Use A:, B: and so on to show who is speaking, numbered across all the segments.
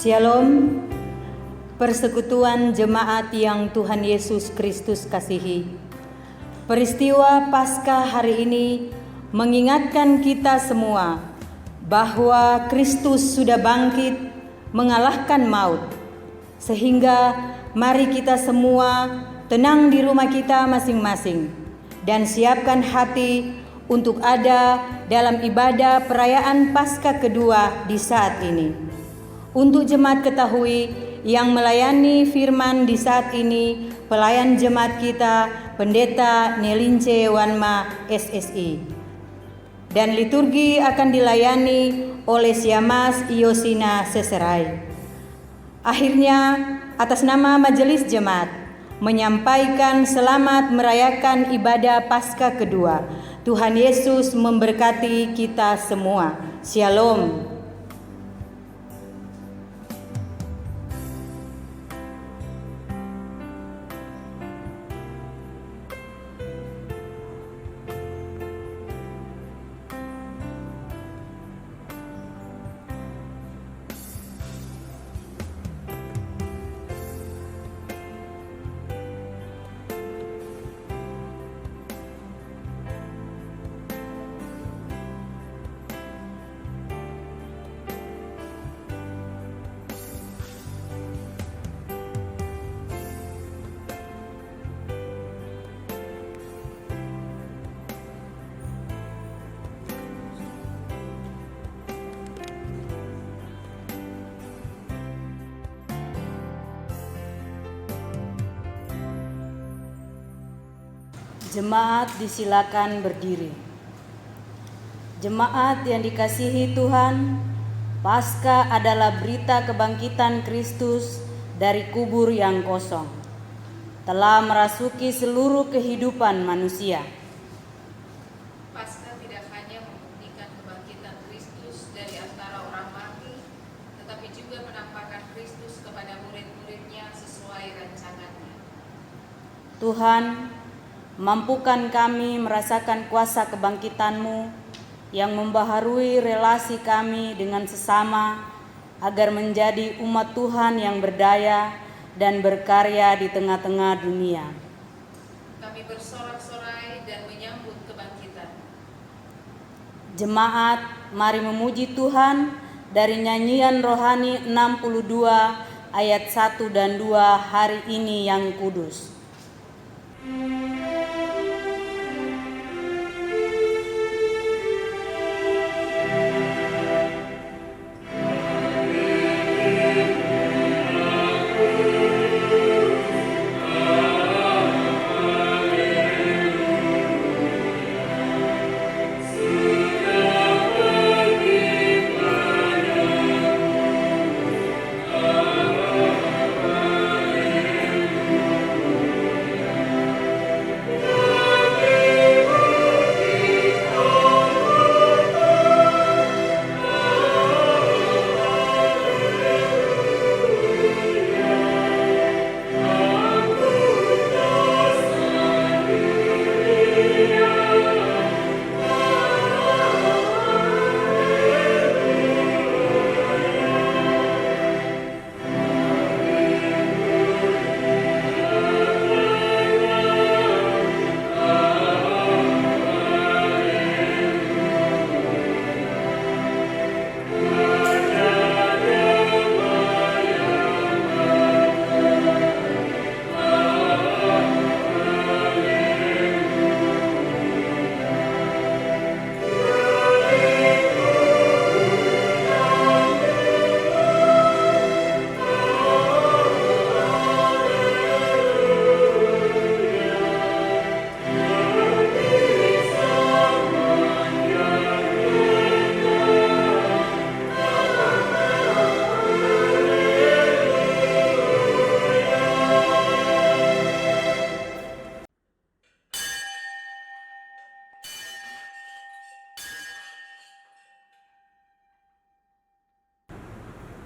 A: Shalom, persekutuan jemaat yang Tuhan Yesus Kristus kasihi. Peristiwa Paskah hari ini mengingatkan kita semua bahwa Kristus sudah bangkit mengalahkan maut. Sehingga mari kita semua tenang di rumah kita masing-masing dan siapkan hati untuk ada dalam ibadah perayaan Paskah kedua di saat ini. Untuk jemaat ketahui yang melayani firman di saat ini, pelayan jemaat kita Pendeta Nelince Wanma SSI. Dan liturgi akan dilayani oleh Siamas Iosina Seserai. Akhirnya, atas nama Majelis Jemaat, menyampaikan selamat merayakan ibadah Paskah kedua. Tuhan Yesus memberkati kita semua. Shalom. Jemaat disilakan berdiri. Jemaat yang dikasihi Tuhan, Paskah adalah berita kebangkitan Kristus dari kubur yang kosong. Telah merasuki seluruh kehidupan manusia.
B: Paskah tidak hanya membuktikan kebangkitan Kristus dari antara orang mati, tetapi juga menampakkan Kristus kepada murid-muridnya sesuai rancangannya.
A: Tuhan, mampukan kami merasakan kuasa kebangkitan-Mu yang membaharui relasi kami dengan sesama agar menjadi umat Tuhan yang berdaya dan berkarya di tengah-tengah dunia.
B: Kami bersorak-sorai dan menyambut kebangkitan.
A: Jemaat, mari memuji Tuhan dari nyanyian rohani 62 ayat 1 dan 2 hari ini yang kudus.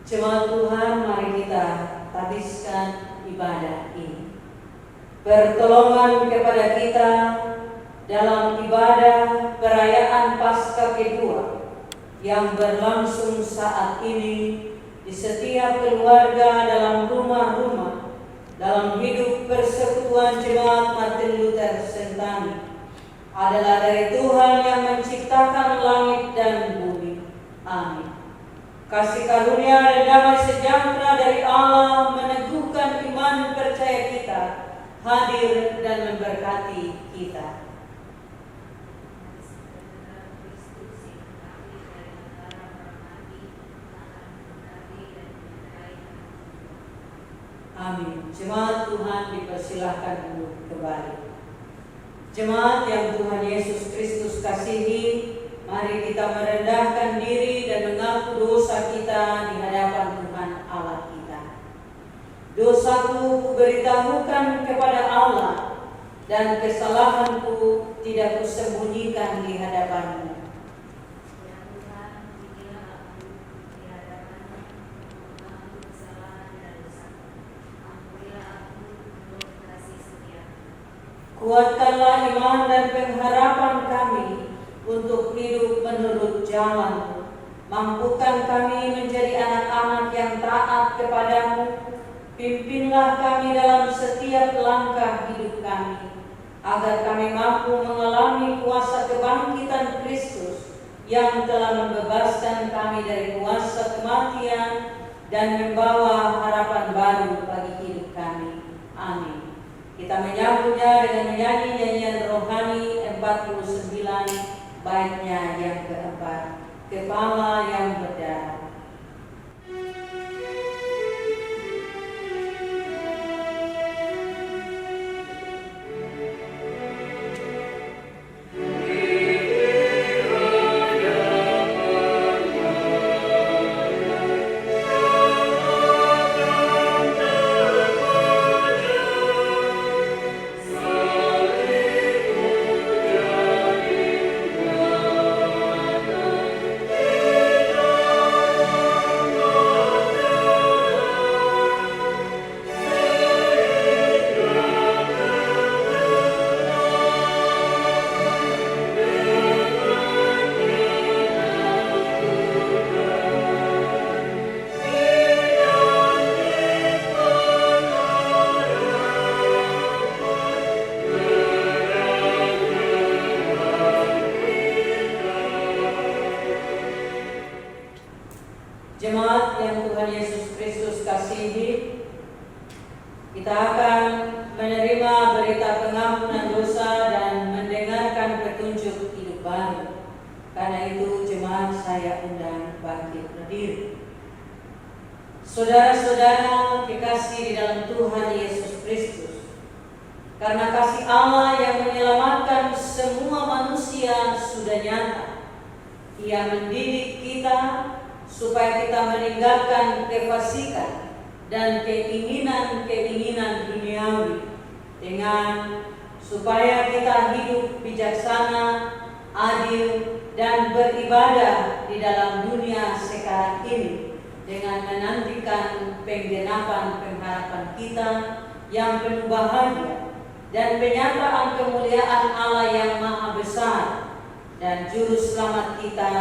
A: Jemaat Tuhan, mari kita habiskan ibadah ini. Pertolongan kepada kita dalam ibadah perayaan Paskah kedua yang berlangsung saat ini
C: di setiap keluarga, dalam rumah-rumah, dalam hidup persekutuan Jemaat Martin Luther Sentani adalah dari Tuhan yang menciptakan langit dan bumi. Amin. Kasih karunia dan damai sejahtera dari Allah meneguhkan iman percaya kita, hadir dan memberkati kita. Amin. Jemaat Tuhan dipersilahkan untuk kembali. Jemaat yang Tuhan Yesus Kristus kasihi, mari kita merendahkan diri dan mengaku dosa kita di hadapan Tuhan Allah kita. Dosaku kuberitahukan kepada Allah, dan kesalahanku tidak kusembunyikan di hadapan-Mu. Kuatkanlah iman dan pengharapan kami untuk hidup menurut jalan-Mu. Mampukan kami menjadi anak-anak yang taat kepadamu. Pimpinlah kami dalam setiap langkah hidup kami, agar kami mampu mengalami kuasa kebangkitan Kristus yang telah membebaskan kami dari kuasa kematian dan membawa harapan baru bagi hidup kami. Amin. Kita menyambutnya dengan menyanyi nyanyian rohani 49, baitnya yang keempat, Kepala yang Berdarah. Jemaat yang Tuhan Yesus Kristus kasihi, kita akan menerima berita pengampunan dosa dan mendengarkan petunjuk hidup baru. Karena itu jemaat saya undang bangkit berdiri. Saudara-saudara kekasih di dalam Tuhan Yesus Kristus, karena kasih Allah yang menyelamatkan semua manusia sudah nyata, Ia mendidik kita supaya kita meninggalkan kefasikan dan keinginan-keinginan duniawi, dengan supaya kita hidup bijaksana, adil, dan beribadah di dalam dunia sekarang ini, dengan menantikan penggenapan pengharapan kita yang penuh bahagia dan penyataan kemuliaan Allah yang Maha Besar dan Juru Selamat kita,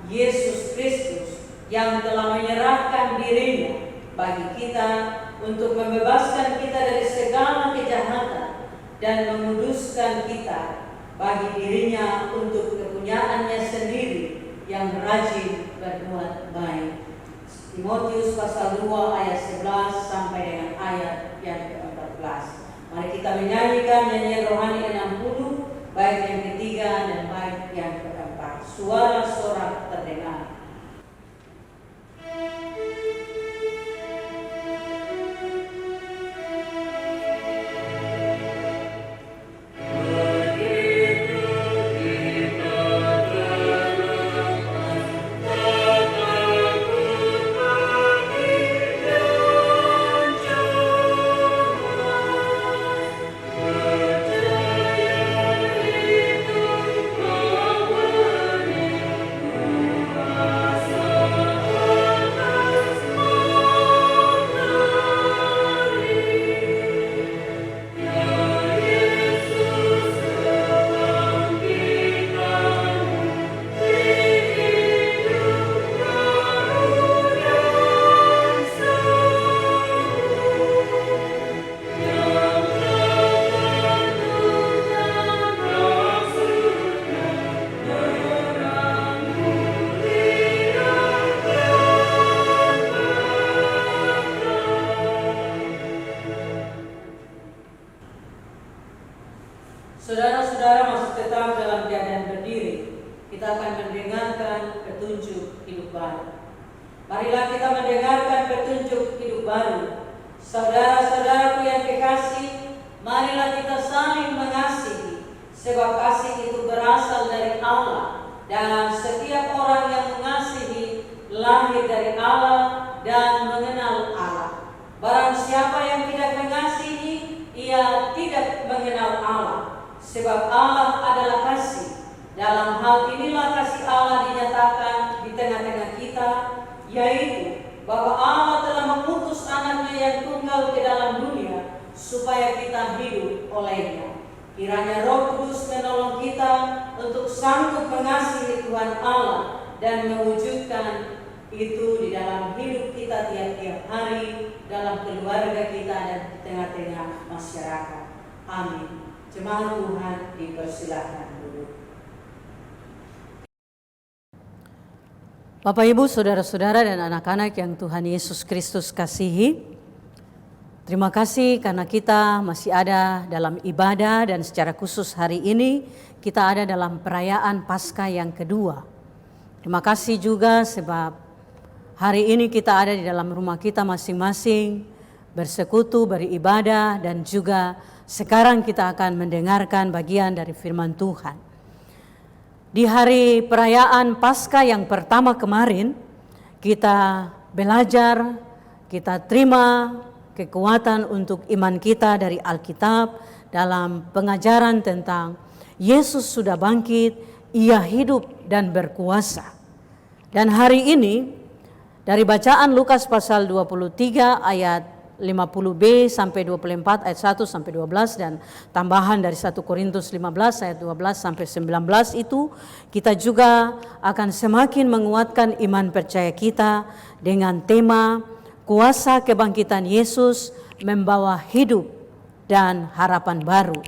C: Yesus Kristus, yang telah menyerahkan dirinya bagi kita untuk membebaskan kita dari segala kejahatan dan menguduskan kita bagi dirinya untuk kepunyaannya sendiri yang rajin berbuat baik. Timotius pasal 2 ayat 11 sampai dengan ayat yang ke-14. Mari kita menyanyikan nyanyian rohani 60, bait yang ketiga dan bait yang keempat. Suara sorak terdengar.
D: Percaya
C: kita akan mendengarkan petunjuk hidup baru. Marilah kita mendengarkan petunjuk hidup baru. Saudara-saudaraku yang kekasih, marilah kita saling mengasihi, sebab kasih itu berasal dari Allah, dan setiap orang yang mengasihi lahir dari Allah dan mengenal Allah. Barang siapa yang tidak mengasihi, ia tidak mengenal Allah, sebab Allah adalah kasih. Dalam hal inilah kasih Allah dinyatakan di tengah-tengah kita, yaitu bahwa Allah telah mengutus anaknya yang tunggal ke dalam dunia supaya kita hidup olehnya. Kiranya Roh Kudus menolong kita untuk sanggup mengasihi Tuhan Allah dan mewujudkan itu di dalam hidup kita tiap-tiap hari, dalam keluarga kita dan di tengah-tengah masyarakat. Amin. Jemaat Tuhan dipersilakan duduk.
D: Bapak, Ibu, saudara-saudara dan anak-anak yang Tuhan Yesus Kristus kasihi, terima kasih karena kita masih ada dalam ibadah dan secara khusus hari ini kita ada dalam perayaan Paskah yang kedua. Terima kasih juga sebab hari ini kita ada di dalam rumah kita masing-masing, bersekutu, beribadah, dan juga sekarang kita akan mendengarkan bagian dari firman Tuhan. Di hari perayaan Paskah yang pertama kemarin, kita belajar, kita terima kekuatan untuk iman kita dari Alkitab dalam pengajaran tentang Yesus sudah bangkit, Ia hidup dan berkuasa. Dan hari ini dari bacaan Lukas pasal 23 ayat 50b sampai 24 ayat 1 sampai 12 dan tambahan dari 1 Korintus 15 ayat 12 sampai 19 itu kita juga akan semakin menguatkan iman percaya kita dengan tema kuasa kebangkitan Yesus membawa hidup dan harapan baru.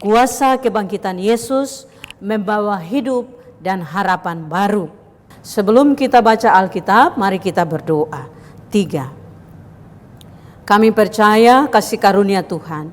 D: Kuasa kebangkitan Yesus membawa hidup dan harapan baru. Sebelum kita baca Alkitab, mari kita berdoa. 3. Kami percaya kasih karunia Tuhan.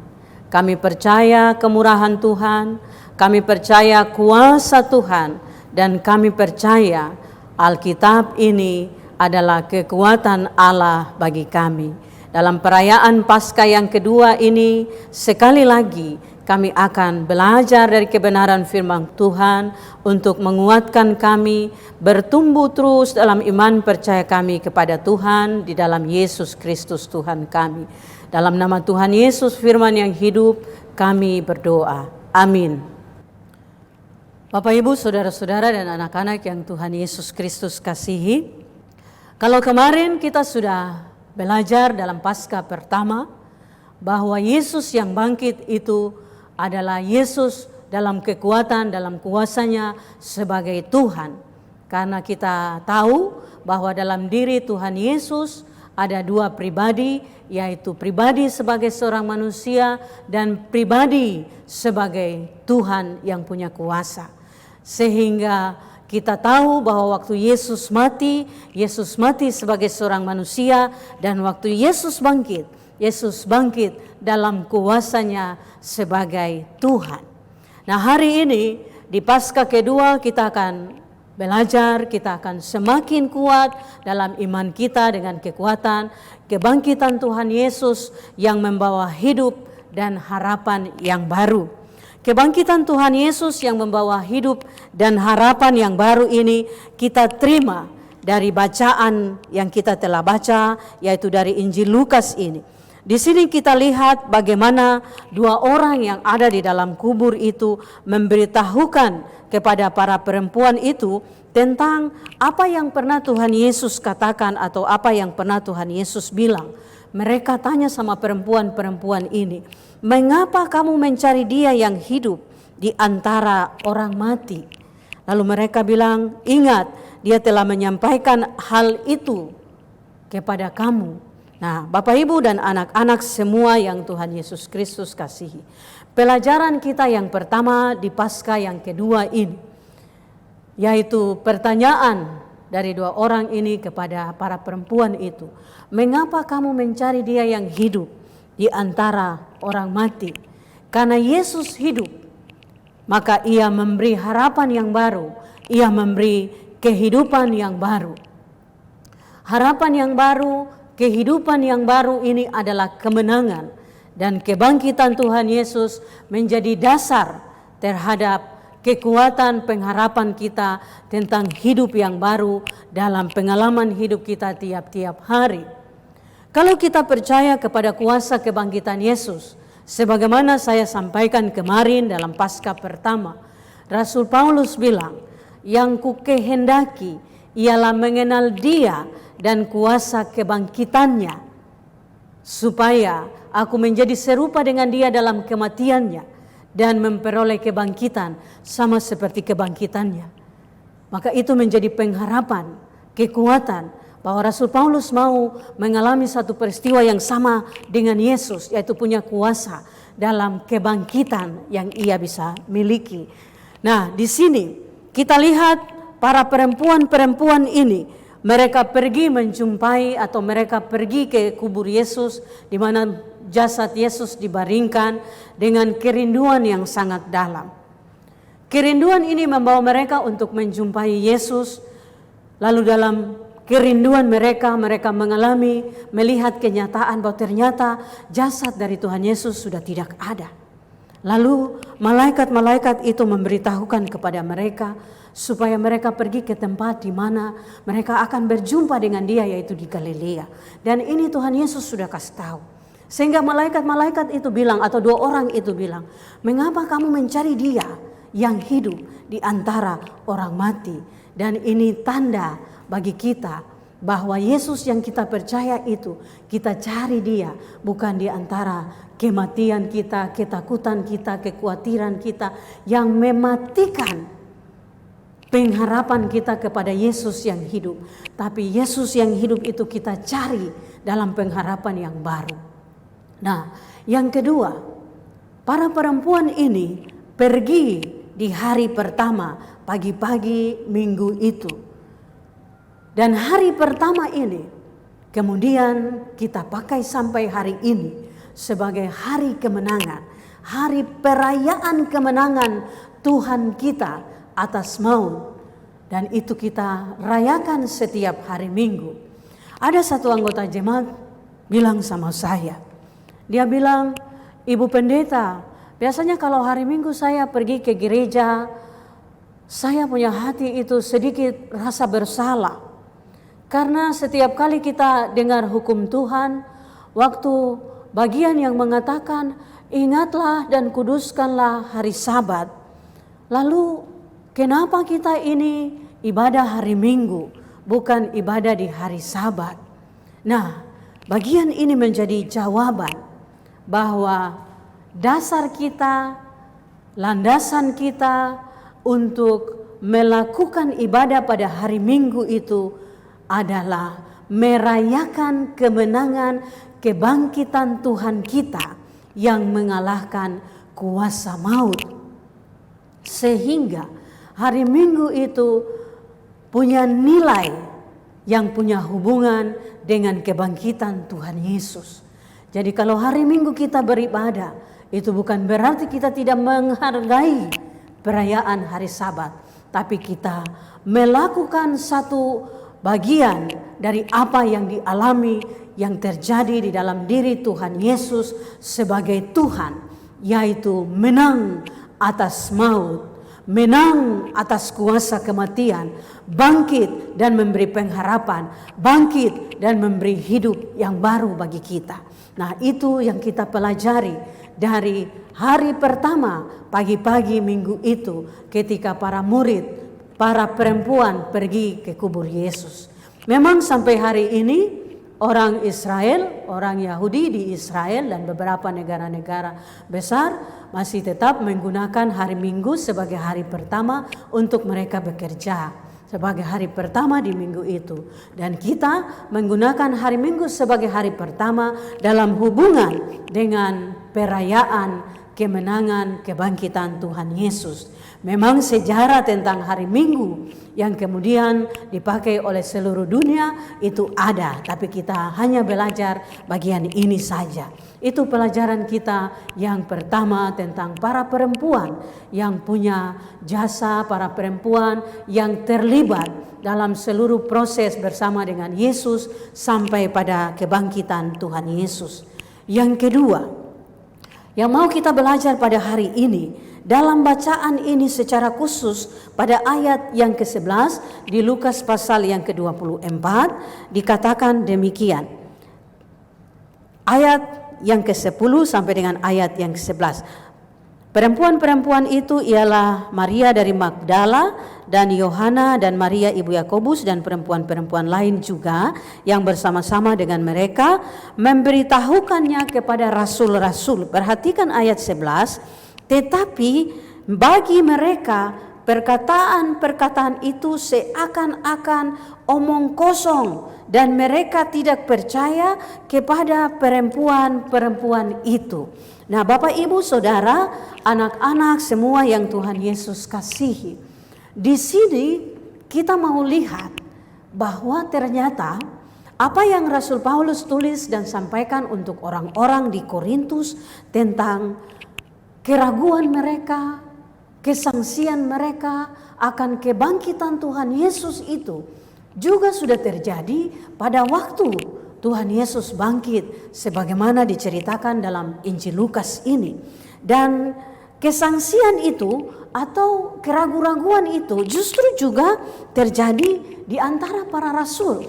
D: Kami percaya kemurahan Tuhan. Kami percaya kuasa Tuhan. Dan kami percaya Alkitab ini adalah kekuatan Allah bagi kami. Dalam perayaan Paskah yang kedua ini, sekali lagi kami akan belajar dari kebenaran firman Tuhan untuk menguatkan kami bertumbuh terus dalam iman percaya kami kepada Tuhan di dalam Yesus Kristus Tuhan kami. Dalam nama Tuhan Yesus firman yang hidup kami berdoa. Amin. Bapak, Ibu, saudara-saudara dan anak-anak yang Tuhan Yesus Kristus kasihi, kalau kemarin kita sudah belajar dalam Paskah pertama bahwa Yesus yang bangkit itu adalah Yesus dalam kekuatan, dalam kuasanya sebagai Tuhan. Karena kita tahu bahwa dalam diri Tuhan Yesus ada dua pribadi, yaitu pribadi sebagai seorang manusia dan pribadi sebagai Tuhan yang punya kuasa. Sehingga kita tahu bahwa waktu Yesus mati sebagai seorang manusia, dan waktu Yesus bangkit dalam kuasanya sebagai Tuhan. Nah, hari ini di Paskah kedua kita akan belajar, kita akan semakin kuat dalam iman kita dengan kekuatan kebangkitan Tuhan Yesus yang membawa hidup dan harapan yang baru. Kebangkitan Tuhan Yesus yang membawa hidup dan harapan yang baru ini kita terima dari bacaan yang kita telah baca, yaitu dari Injil Lukas ini. Di sini kita lihat bagaimana dua orang yang ada di dalam kubur itu memberitahukan kepada para perempuan itu tentang apa yang pernah Tuhan Yesus katakan atau apa yang pernah Tuhan Yesus bilang. Mereka tanya sama perempuan-perempuan ini, "Mengapa kamu mencari Dia yang hidup di antara orang mati?" Lalu mereka bilang, "Ingat, Dia telah menyampaikan hal itu kepada kamu." Nah, Bapak, Ibu, dan anak-anak semua yang Tuhan Yesus Kristus kasihi. Pelajaran kita yang pertama di Paskah yang kedua ini, yaitu pertanyaan dari dua orang ini kepada para perempuan itu. "Mengapa kamu mencari Dia yang hidup di antara orang mati?" Karena Yesus hidup, maka Ia memberi harapan yang baru, Ia memberi kehidupan yang baru. Harapan yang baru, kehidupan yang baru ini adalah kemenangan dan kebangkitan Tuhan Yesus menjadi dasar terhadap kekuatan pengharapan kita tentang hidup yang baru dalam pengalaman hidup kita tiap-tiap hari. Kalau kita percaya kepada kuasa kebangkitan Yesus, sebagaimana saya sampaikan kemarin dalam Paskah pertama, Rasul Paulus bilang, yang kukehendaki ialah mengenal Dia dan kuasa kebangkitannya, supaya aku menjadi serupa dengan Dia dalam kematiannya dan memperoleh kebangkitan sama seperti kebangkitannya. Maka itu menjadi pengharapan, kekuatan bahwa Rasul Paulus mau mengalami satu peristiwa yang sama dengan Yesus, yaitu punya kuasa dalam kebangkitan yang ia bisa miliki. Nah, di sini kita lihat para perempuan-perempuan ini, mereka pergi menjumpai atau mereka pergi ke kubur Yesus di mana jasad Yesus dibaringkan dengan kerinduan yang sangat dalam. Kerinduan ini membawa mereka untuk menjumpai Yesus. Lalu dalam kerinduan mereka melihat kenyataan bahwa ternyata jasad dari Tuhan Yesus sudah tidak ada. Lalu malaikat-malaikat itu memberitahukan kepada mereka supaya mereka pergi ke tempat di mana mereka akan berjumpa dengan Dia, yaitu di Galilea. Dan ini Tuhan Yesus sudah kasih tahu. Sehingga malaikat-malaikat itu bilang, atau dua orang itu bilang, mengapa kamu mencari Dia yang hidup di antara orang mati? Dan ini tanda bagi kita bahwa Yesus yang kita percaya itu, kita cari Dia bukan di antara kematian kita, ketakutan kita, kekhawatiran kita yang mematikan pengharapan kita kepada Yesus yang hidup. Tapi Yesus yang hidup itu kita cari dalam pengharapan yang baru. Nah, yang kedua, para perempuan ini pergi di hari pertama, pagi-pagi minggu itu. Dan hari pertama ini kemudian kita pakai sampai hari ini sebagai hari kemenangan, hari perayaan kemenangan Tuhan kita atas maut. Dan itu kita rayakan setiap hari Minggu. Ada satu anggota jemaat bilang sama saya, dia bilang, Ibu Pendeta, biasanya kalau hari Minggu saya pergi ke gereja, saya punya hati itu sedikit rasa bersalah. Karena setiap kali kita dengar hukum Tuhan, waktu bagian yang mengatakan, ingatlah dan kuduskanlah hari Sabat. Lalu kenapa kita ini ibadah hari Minggu, bukan ibadah di hari Sabat? Nah, bagian ini menjadi jawaban bahwa dasar kita, landasan kita untuk melakukan ibadah pada hari Minggu itu adalah merayakan kemenangan kebangkitan Tuhan kita yang mengalahkan kuasa maut. Sehingga hari Minggu itu punya nilai yang punya hubungan dengan kebangkitan Tuhan Yesus. Jadi kalau hari Minggu kita beribadah, itu bukan berarti kita tidak menghargai perayaan hari Sabat, tapi kita melakukan satu bagian dari apa yang dialami, yang terjadi di dalam diri Tuhan Yesus sebagai Tuhan, yaitu menang atas maut, menang atas kuasa kematian, bangkit dan memberi pengharapan, bangkit dan memberi hidup yang baru bagi kita. Nah, itu yang kita pelajari dari hari pertama pagi-pagi minggu itu ketika para murid, para perempuan pergi ke kubur Yesus. Memang sampai hari ini orang Israel, orang Yahudi di Israel dan beberapa negara-negara besar masih tetap menggunakan hari Minggu sebagai hari pertama untuk mereka bekerja, sebagai hari pertama di minggu itu. Dan kita menggunakan hari Minggu sebagai hari pertama dalam hubungan dengan perayaan kemenangan kebangkitan Tuhan Yesus. Memang sejarah tentang hari Minggu yang kemudian dipakai oleh seluruh dunia itu ada, tapi kita hanya belajar bagian ini saja. Itu pelajaran kita yang pertama tentang para perempuan yang punya jasa, para perempuan yang terlibat dalam seluruh proses bersama dengan Yesus sampai pada kebangkitan Tuhan Yesus. Yang kedua, yang mau kita belajar pada hari ini, dalam bacaan ini secara khusus pada ayat yang ke-11 di Lukas pasal yang ke-24 dikatakan demikian. Ayat yang ke-10 sampai dengan ayat yang ke-11. Perempuan-perempuan itu ialah Maria dari Magdala dan Yohana dan Maria ibu Yakobus dan perempuan-perempuan lain juga yang bersama-sama dengan mereka memberitahukannya kepada rasul-rasul. Perhatikan ayat 11. Tetapi bagi mereka perkataan-perkataan itu seakan-akan omong kosong dan mereka tidak percaya kepada perempuan-perempuan itu. Nah, Bapak Ibu Saudara, anak-anak semua yang Tuhan Yesus kasihi. Di sini kita mau lihat bahwa ternyata apa yang Rasul Paulus tulis dan sampaikan untuk orang-orang di Korintus tentang keraguan mereka, kesangsian mereka akan kebangkitan Tuhan Yesus itu juga sudah terjadi pada waktu Tuhan Yesus bangkit sebagaimana diceritakan dalam Injil Lukas ini. Dan kesangsian itu atau keraguan-raguan itu justru juga terjadi di antara para rasul.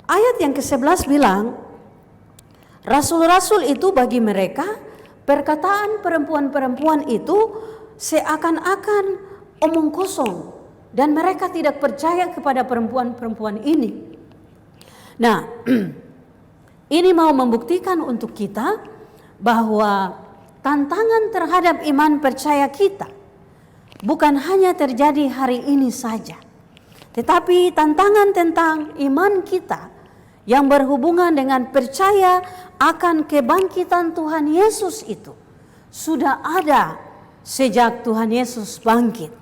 D: Ayat yang ke-11 bilang, rasul-rasul itu bagi mereka perkataan perempuan-perempuan itu seakan-akan omong kosong dan mereka tidak percaya kepada perempuan-perempuan ini. Nah, ini mau membuktikan untuk kita bahwa tantangan terhadap iman percaya kita bukan hanya terjadi hari ini saja, tetapi tantangan tentang iman kita yang berhubungan dengan percaya akan kebangkitan Tuhan Yesus itu sudah ada sejak Tuhan Yesus bangkit.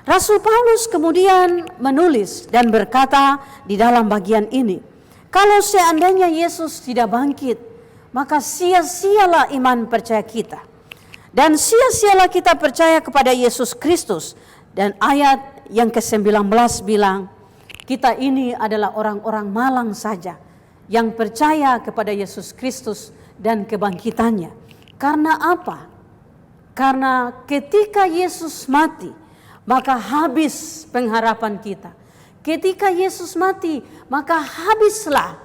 D: Rasul Paulus kemudian menulis dan berkata di dalam bagian ini, kalau seandainya Yesus tidak bangkit, maka sia-sialah iman percaya kita. Dan sia-sialah kita percaya kepada Yesus Kristus. Dan ayat yang ke-19 bilang, kita ini adalah orang-orang malang saja yang percaya kepada Yesus Kristus dan kebangkitannya. Karena apa? Karena ketika Yesus mati, maka habis pengharapan kita. Ketika Yesus mati, maka habislah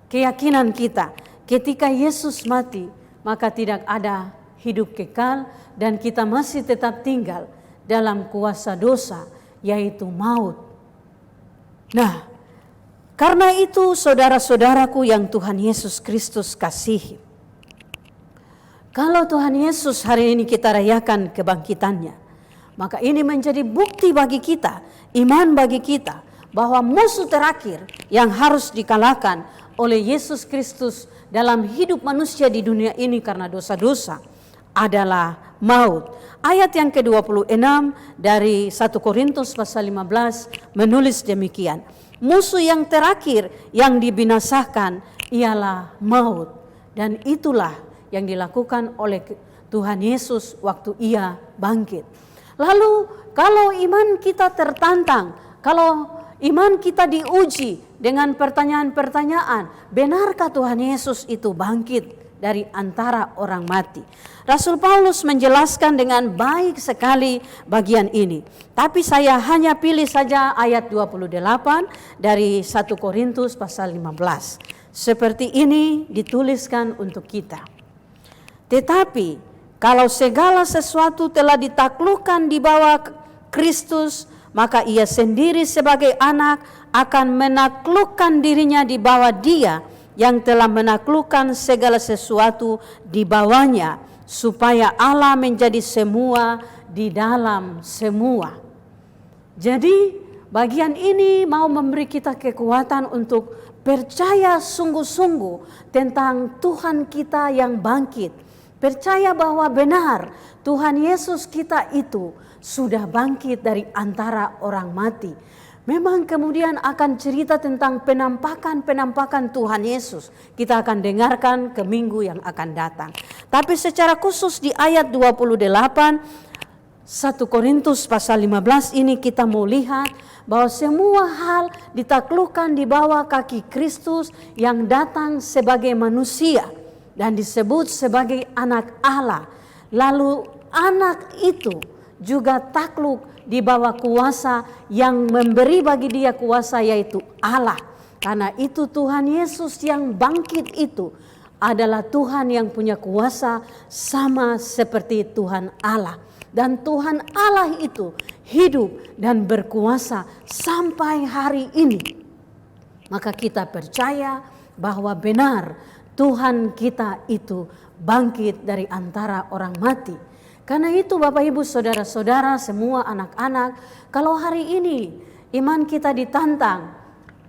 D: keyakinan kita. Ketika Yesus mati, maka tidak ada hidup kekal dan kita masih tetap tinggal dalam kuasa dosa, yaitu maut. Nah, karena itu saudara-saudaraku yang Tuhan Yesus Kristus kasihi, kalau Tuhan Yesus hari ini kita rayakan kebangkitannya, maka ini menjadi bukti bagi kita, iman bagi kita, bahwa musuh terakhir yang harus dikalahkan oleh Yesus Kristus dalam hidup manusia di dunia ini karena dosa-dosa adalah maut. Ayat yang ke-26 dari 1 Korintus pasal 15 menulis demikian. Musuh yang terakhir yang dibinasakan ialah maut. Dan itulah yang dilakukan oleh Tuhan Yesus waktu ia bangkit. Lalu kalau iman kita tertantang, kalau iman kita diuji dengan pertanyaan-pertanyaan, benarkah Tuhan Yesus itu bangkit dari antara orang mati? Rasul Paulus menjelaskan dengan baik sekali bagian ini. Tapi saya hanya pilih saja ayat 28 dari 1 Korintus pasal 15. Seperti ini dituliskan untuk kita. Tetapi kalau segala sesuatu telah ditaklukkan di bawah Kristus, maka ia sendiri sebagai anak akan menaklukkan dirinya di bawah Dia yang telah menaklukkan segala sesuatu di bawahnya, supaya Allah menjadi semua di dalam semua. Jadi bagian ini mau memberi kita kekuatan untuk percaya sungguh-sungguh tentang Tuhan kita yang bangkit, percaya bahwa benar Tuhan Yesus kita itu sudah bangkit dari antara orang mati. Memang kemudian akan cerita tentang penampakan Tuhan Yesus. Kita akan dengarkan ke minggu yang akan datang. Tapi secara khusus di ayat 28, 1 Korintus pasal 15 ini kita mau lihat bahwa semua hal ditaklukkan di bawah kaki Kristus yang datang sebagai manusia dan disebut sebagai anak Allah. Lalu anak itu juga takluk di bawah kuasa yang memberi bagi dia kuasa, yaitu Allah. Karena itu Tuhan Yesus yang bangkit itu adalah Tuhan yang punya kuasa sama seperti Tuhan Allah. Dan Tuhan Allah itu hidup dan berkuasa sampai hari ini. Maka kita percaya bahwa benar Tuhan kita itu bangkit dari antara orang mati. Karena itu Bapak Ibu Saudara-saudara semua anak-anak, kalau hari ini iman kita ditantang,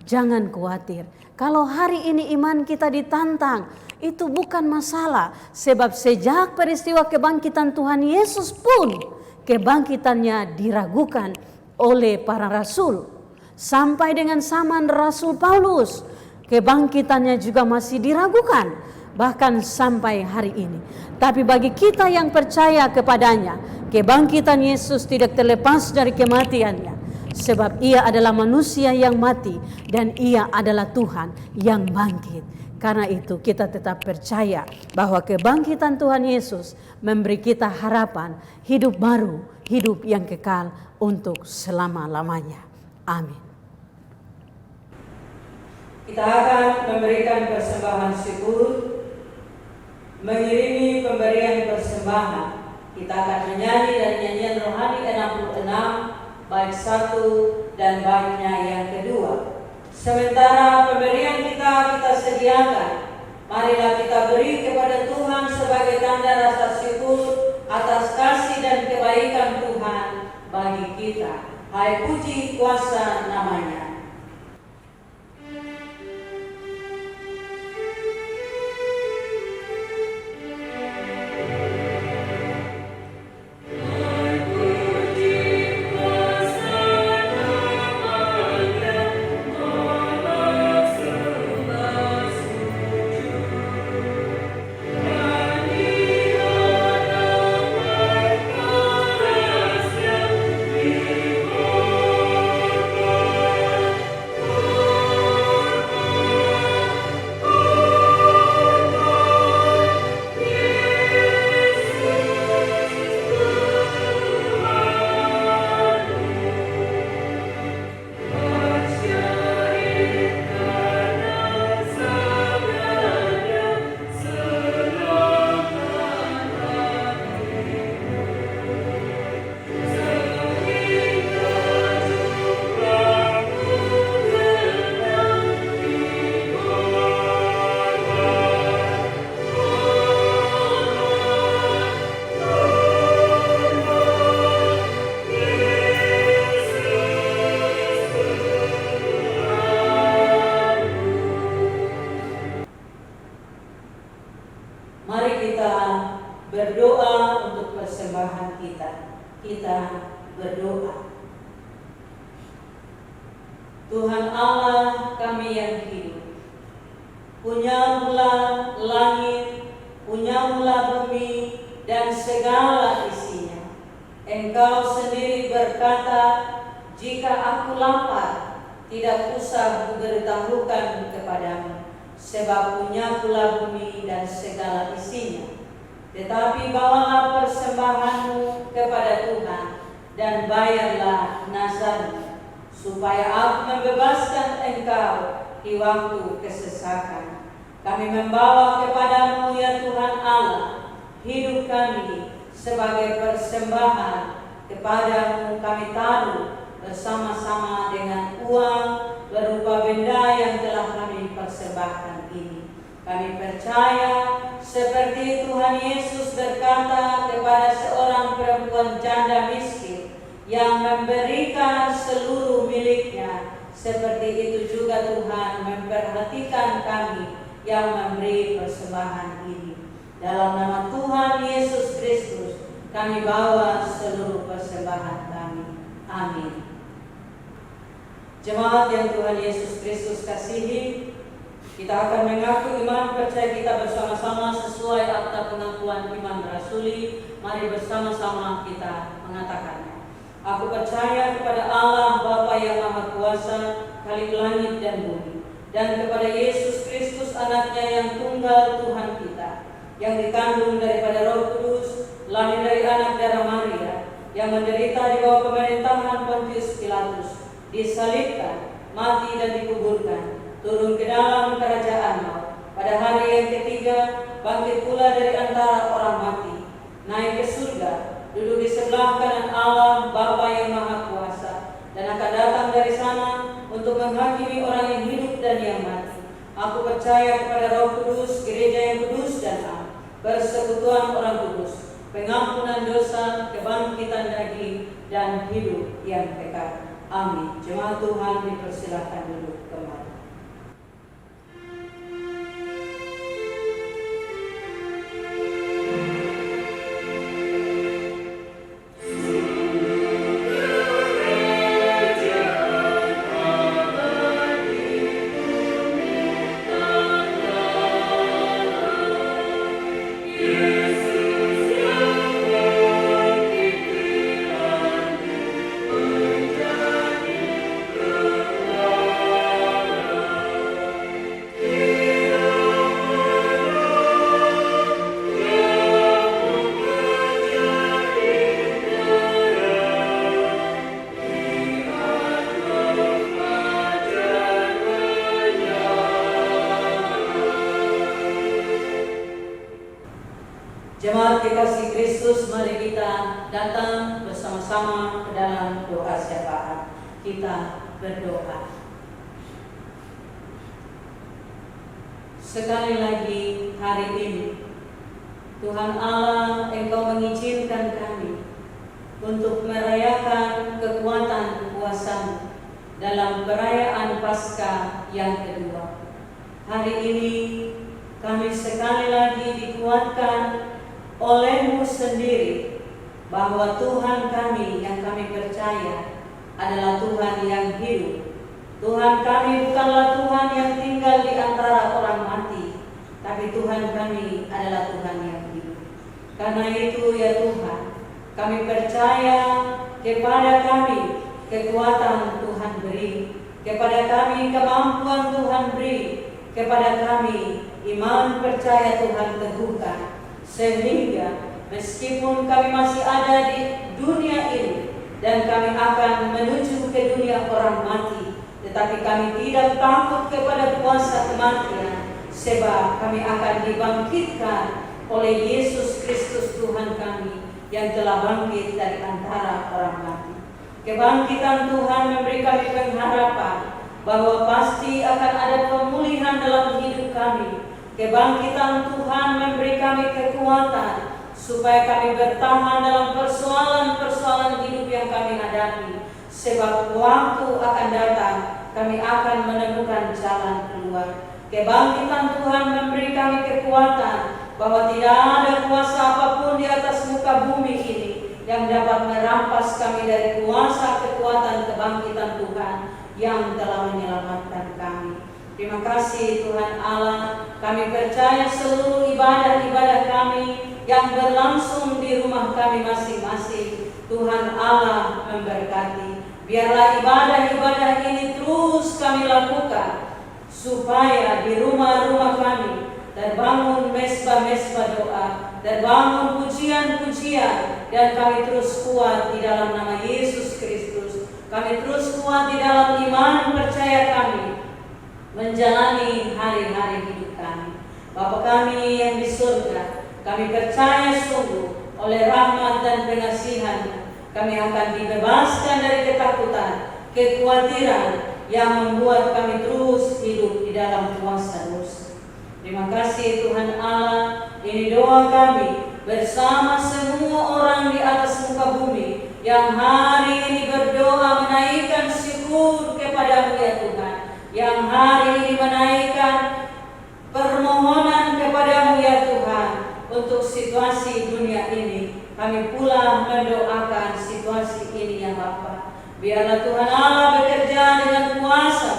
D: jangan khawatir. Kalau hari ini iman kita ditantang, itu bukan masalah. Sebab sejak peristiwa kebangkitan Tuhan Yesus pun, kebangkitannya diragukan oleh para rasul. Sampai dengan zaman Rasul Paulus, kebangkitannya juga masih diragukan. Bahkan sampai hari ini. Tapi bagi kita yang percaya kepadanya, kebangkitan Yesus tidak terlepas dari kematiannya. Sebab ia adalah manusia yang mati dan ia adalah Tuhan yang bangkit. Karena itu kita tetap percaya bahwa kebangkitan Tuhan Yesus memberi kita harapan hidup baru, hidup yang kekal untuk selama-lamanya. Amin.
C: Kita akan memberikan persembahan syukur, mengiringi pemberian persembahan. Kita akan menyanyi dari nyanyian rohani 66, bait 1 dan baitnya yang kedua. Sementara pemberian kita sediakan, marilah kita beri kepada Tuhan sebagai tanda rasa syukur atas kasih dan kebaikan Tuhan bagi kita. Hai puji kuasa namanya. Berdoa untuk persembahan kita. Kita berdoa. Tuhan Allah kami yang hidup, punyamulah langit, punyamulah bumi dan segala isinya. Engkau sendiri berkata, jika aku lapar, tidak usah kuberitahukan kepadamu, sebab punyakulah bumi dan segala isinya. Tetapi bawalah persembahanmu kepada Tuhan dan bayarlah nazarmu, supaya aku membebaskan engkau di waktu kesesakan. Kami membawa kepadamu ya Tuhan Allah hidup kami sebagai persembahan kepadamu. Kami taruh bersama-sama dengan uang berupa benda yang telah kami persembahkan ini. Kami percaya seperti Tuhan Yesus berkata kepada seorang perempuan janda miskin yang memberikan seluruh miliknya, seperti itu juga Tuhan memperhatikan kami yang memberi persembahan ini. Dalam nama Tuhan Yesus Kristus, kami bawa seluruh persembahan kami. Amin. Jemaat yang Tuhan Yesus Kristus kasihi, kita akan mengaku iman percaya kita bersama-sama sesuai akta pengakuan iman rasuli. Mari bersama-sama kita mengatakannya. Aku percaya kepada Allah Bapa yang Maha Kuasa, Khalik langit dan bumi, dan kepada Yesus Kristus anaknya yang tunggal Tuhan kita, yang dikandung daripada Roh Kudus, lahir dari anak darah Maria, yang menderita di bawah pemerintahan Pontius Pilatus, disalibkan, mati dan dikuburkan, turun ke dalam kerajaan maut. Pada hari yang ketiga, bangkit pula dari antara orang mati, naik ke surga, duduk di sebelah kanan Allah Bapa yang Maha Kuasa, dan akan datang dari sana untuk menghakimi orang yang hidup dan yang mati. Aku percaya kepada Roh Kudus, gereja yang kudus dan am, persekutuan orang kudus, pengampunan dosa, kebangkitan daging, dan hidup yang kekal. Amin. Jemaat Tuhan dipersilahkan duduk kembali. Jemaat kekasih Kristus, mari kita datang bersama-sama ke dalam doa syafaat. Kita berdoa. Sekali lagi hari ini, Tuhan Allah, Engkau mengizinkan kami untuk merayakan kekuatan kuasa-Mu dalam perayaan Paskah yang kedua. Hari ini kami sekali lagi dikuatkan oleh-Mu sendiri bahwa Tuhan kami yang kami percaya adalah Tuhan yang hidup. Tuhan kami bukanlah Tuhan yang tinggal di antara orang mati, tapi Tuhan kami adalah Tuhan yang hidup. Karena itu ya Tuhan, kami percaya kepada kami kekuatan Tuhan beri, kepada kami kemampuan Tuhan beri, kepada kami iman percaya Tuhan teguhkan, sehingga meskipun kami masih ada di dunia ini dan kami akan menuju ke dunia orang mati, tetapi kami tidak takut kepada kuasa kematian, sebab kami akan dibangkitkan oleh Yesus Kristus Tuhan kami yang telah bangkit dari antara orang mati. Kebangkitan Tuhan memberi kami pengharapan bahwa pasti akan ada pemulihan dalam hidup kami. Kebangkitan Tuhan memberi kami kekuatan supaya kami bertahan dalam persoalan-persoalan hidup yang kami hadapi. Sebab waktu akan datang, kami akan menemukan jalan keluar. Kebangkitan Tuhan memberi kami kekuatan bahwa tidak ada kuasa apapun di atas muka bumi ini yang dapat merampas kami dari kuasa kekuatan kebangkitan Tuhan yang telah menyelamatkan kami. Terima kasih Tuhan Allah, kami percaya seluruh ibadah-ibadah kami yang berlangsung di rumah kami masing-masing, Tuhan Allah memberkati. Biarlah ibadah-ibadah ini terus kami lakukan, supaya di rumah-rumah kami terbangun mesbah-mesbah doa, terbangun pujian-pujian, dan kami terus kuat di dalam nama Yesus Kristus. Kami terus kuat di dalam iman percaya kami menjalani hari-hari hidup kami. Bapa kami yang di surga, kami percaya sungguh oleh rahmat dan pengasihan kami akan dibebaskan dari ketakutan, kekhawatiran yang membuat kami terus hidup di dalam kuasa dosa. Terima kasih Tuhan Allah, ini doa kami bersama semua orang di atas muka bumi yang hari ini berdoa menaikkan syukur kepada-Mu ya Tuhan, yang hari ini menaikkan permohonan kepada-Mu ya Tuhan, untuk situasi dunia ini. Kami pula mendoakan situasi ini ya Bapa. Biarlah Tuhan Allah bekerja dengan kuasa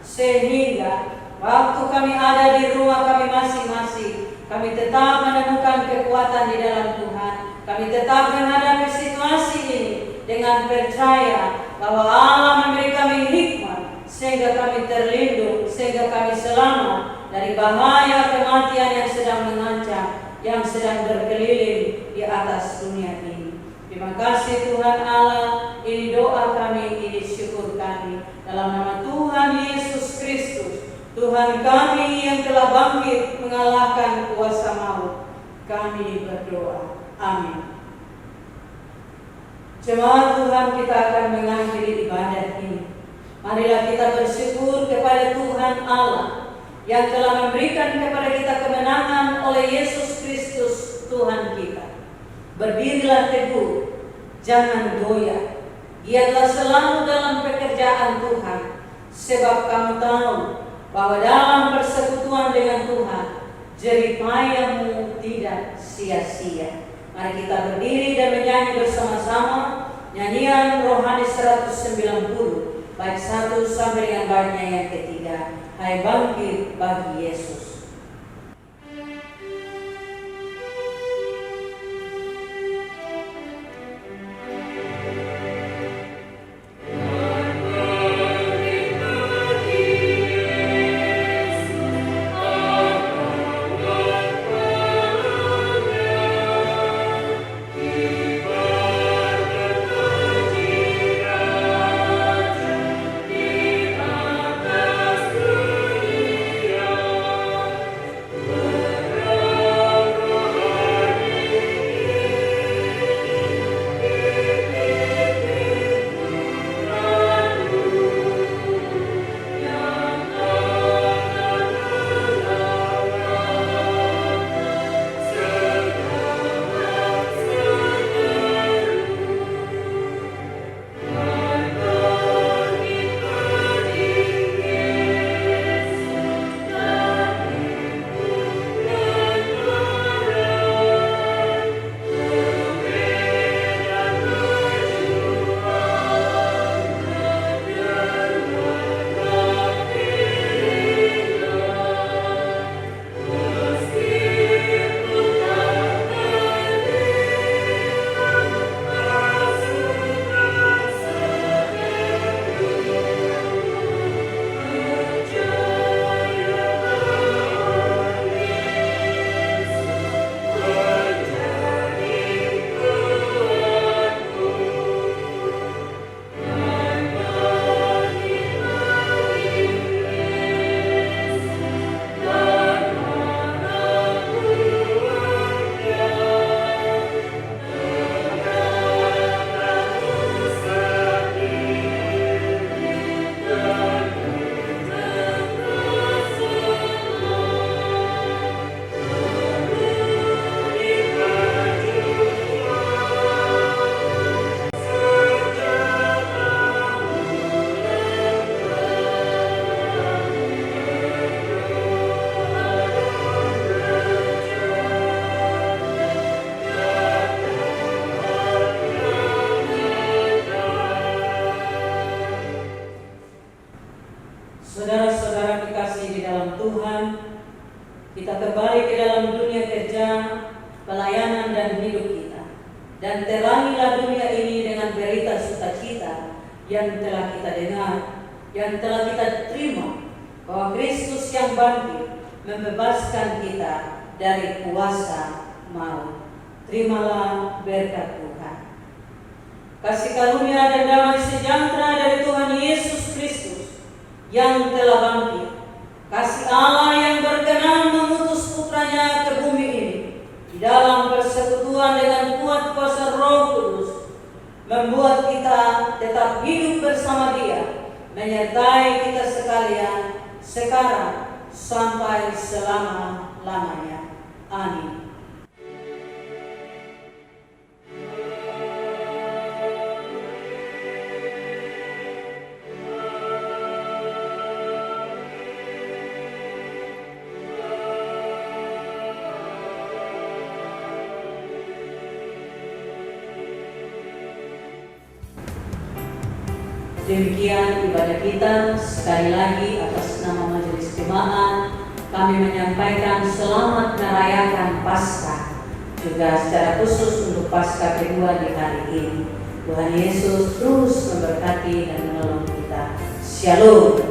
C: sehingga waktu kami ada di rumah kami masing-masing, kami tetap menemukan kekuatan di dalam Tuhan. Kami tetap menghadapi situasi ini dengan percaya bahwa Allah memberi kami hikmat sehingga kami terlindung, sehingga kami selamat dari bahaya kematian yang sedang mengancam, yang sedang berkeliling di atas dunia ini. Terima kasih Tuhan Allah, ini doa kami, ini syukur kami. Dalam nama Tuhan Yesus Kristus, Tuhan kami yang telah bangkit mengalahkan kuasa maut, kami berdoa. Amin. Jemaat Tuhan, kita akan mengakhiri ibadat ini. Marilah kita bersyukur kepada Tuhan Allah yang telah memberikan kepada kita kemenangan oleh Yesus Kristus Tuhan kita. Berdirilah teguh, jangan goyah. Dia telah selalu dalam pekerjaan Tuhan, sebab kamu tahu bahwa dalam persekutuan dengan Tuhan, jerih payahmu tidak sia-sia. Mari kita berdiri dan menyanyi bersama-sama nyanyian rohani 190, bait 1 sampai dengan baitnya yang ketiga. Hai bangkit bagi Yesus. Saudara-saudara kekasih di dalam Tuhan, kita kembali ke dalam dunia kerja, pelayanan dan hidup kita. Dan terangilah dunia ini dengan berita sukacita yang telah kita dengar, yang telah kita terima, bahwa Kristus yang bangkit membebaskan kita dari kuasa maut. Terimalah berkat Tuhan. Kasih karunia dan damai sejahtera dari Tuhan Yesus Kristus yang telah bangkit, kasih Allah yang berkenan mengutus putranya ke bumi ini di dalam persekutuan dengan kuat kuasa Roh Kudus, membuat kita tetap hidup bersama Dia, menyertai kita sekalian sekarang sampai selama-lamanya. Amin. Demikian ibadah kita. Sekali lagi atas nama Majelis Jemaat kami menyampaikan selamat merayakan Paskah, juga secara khusus untuk Paskah kedua di hari ini. Tuhan Yesus terus memberkati dan menolong kita. Shalom.